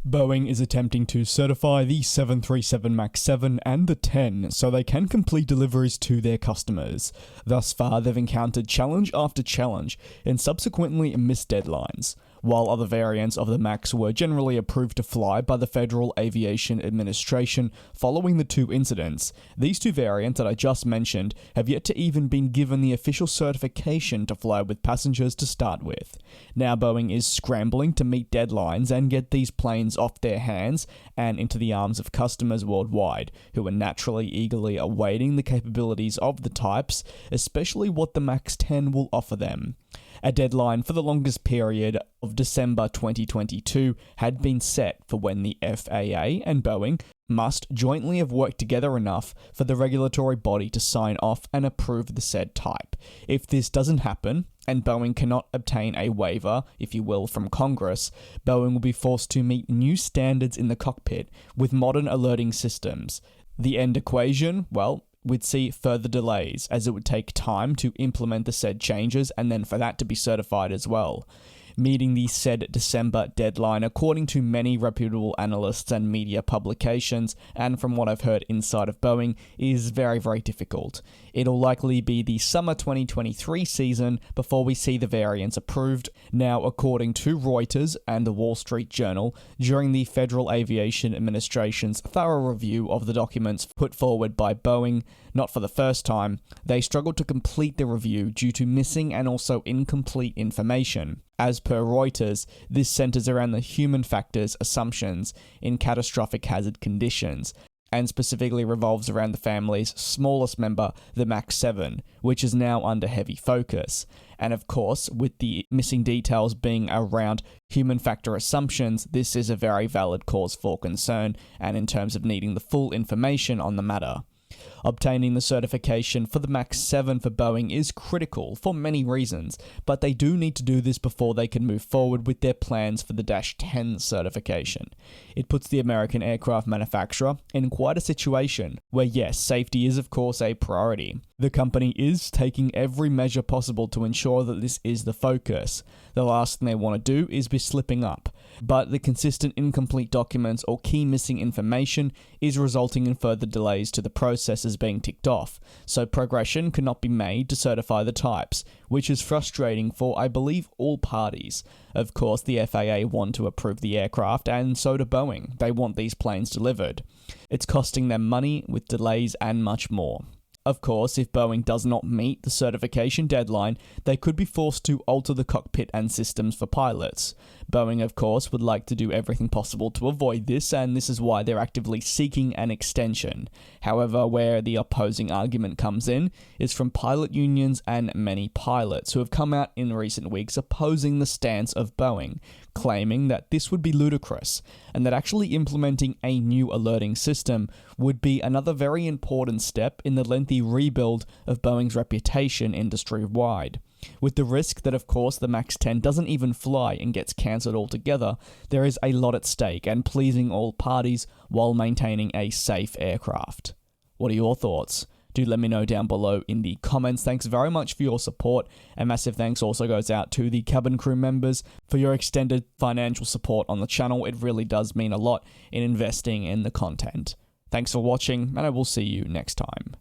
Boeing is attempting to certify the 737 MAX 7 and the 10 so they can complete deliveries to their customers. Thus far, they've encountered challenge after challenge and subsequently missed deadlines. While other variants of the MAX were generally approved to fly by the Federal Aviation Administration following the two incidents, these two variants that I just mentioned have yet to even been given the official certification to fly with passengers to start with. Now Boeing is scrambling to meet deadlines and get these planes off their hands and into the arms of customers worldwide, who are naturally eagerly awaiting the capabilities of the types, especially what the MAX 10 will offer them. A deadline for the longest period of December 2022 had been set for when the FAA and Boeing must jointly have worked together enough for the regulatory body to sign off and approve the said type. If this doesn't happen, and Boeing cannot obtain a waiver, if you will, from Congress, Boeing will be forced to meet new standards in the cockpit with modern alerting systems. The end equation, well, we'd see further delays, as it would take time to implement the said changes and then for that to be certified as well. Meeting the said December deadline, according to many reputable analysts and media publications, and from what I've heard inside of Boeing, is very, very difficult. It'll likely be the summer 2023 season before we see the variants approved. Now, according to Reuters and the Wall Street Journal, during the Federal Aviation Administration's thorough review of the documents put forward by Boeing, not for the first time, they struggled to complete the review due to missing and also incomplete information. As per Reuters, this centers around the human factors assumptions in catastrophic hazard conditions, and specifically revolves around the family's smallest member, the MAX 7, which is now under heavy focus. And of course, with the missing details being around human factor assumptions, this is a very valid cause for concern, and in terms of needing the full information on the matter. Obtaining the certification for the MAX 7 for Boeing is critical for many reasons, but they do need to do this before they can move forward with their plans for the Dash 10 certification. It puts the American aircraft manufacturer in quite a situation where yes, safety is of course a priority. The company is taking every measure possible to ensure that this is the focus. The last thing they want to do is be slipping up, but the consistent incomplete documents or key missing information is resulting in further delays to the processes being ticked off, so progression cannot be made to certify the types, which is frustrating for, I believe, all parties. Of course, the FAA want to approve the aircraft, and so do Boeing. They want these planes delivered. It's costing them money with delays and much more. Of course, if Boeing does not meet the certification deadline, they could be forced to alter the cockpit and systems for pilots. Boeing, of course, would like to do everything possible to avoid this, and this is why they're actively seeking an extension. However, where the opposing argument comes in is from pilot unions and many pilots who have come out in recent weeks opposing the stance of Boeing, claiming that this would be ludicrous, and that actually implementing a new alerting system would be another very important step in the lengthy rebuild of Boeing's reputation industry-wide. With the risk that, of course, the MAX 10 doesn't even fly and gets cancelled altogether, there is a lot at stake and pleasing all parties while maintaining a safe aircraft. What are your thoughts? Do let me know down below in the comments. Thanks very much for your support. A massive thanks also goes out to the cabin crew members for your extended financial support on the channel. It really does mean a lot in investing in the content. Thanks for watching, and I will see you next time.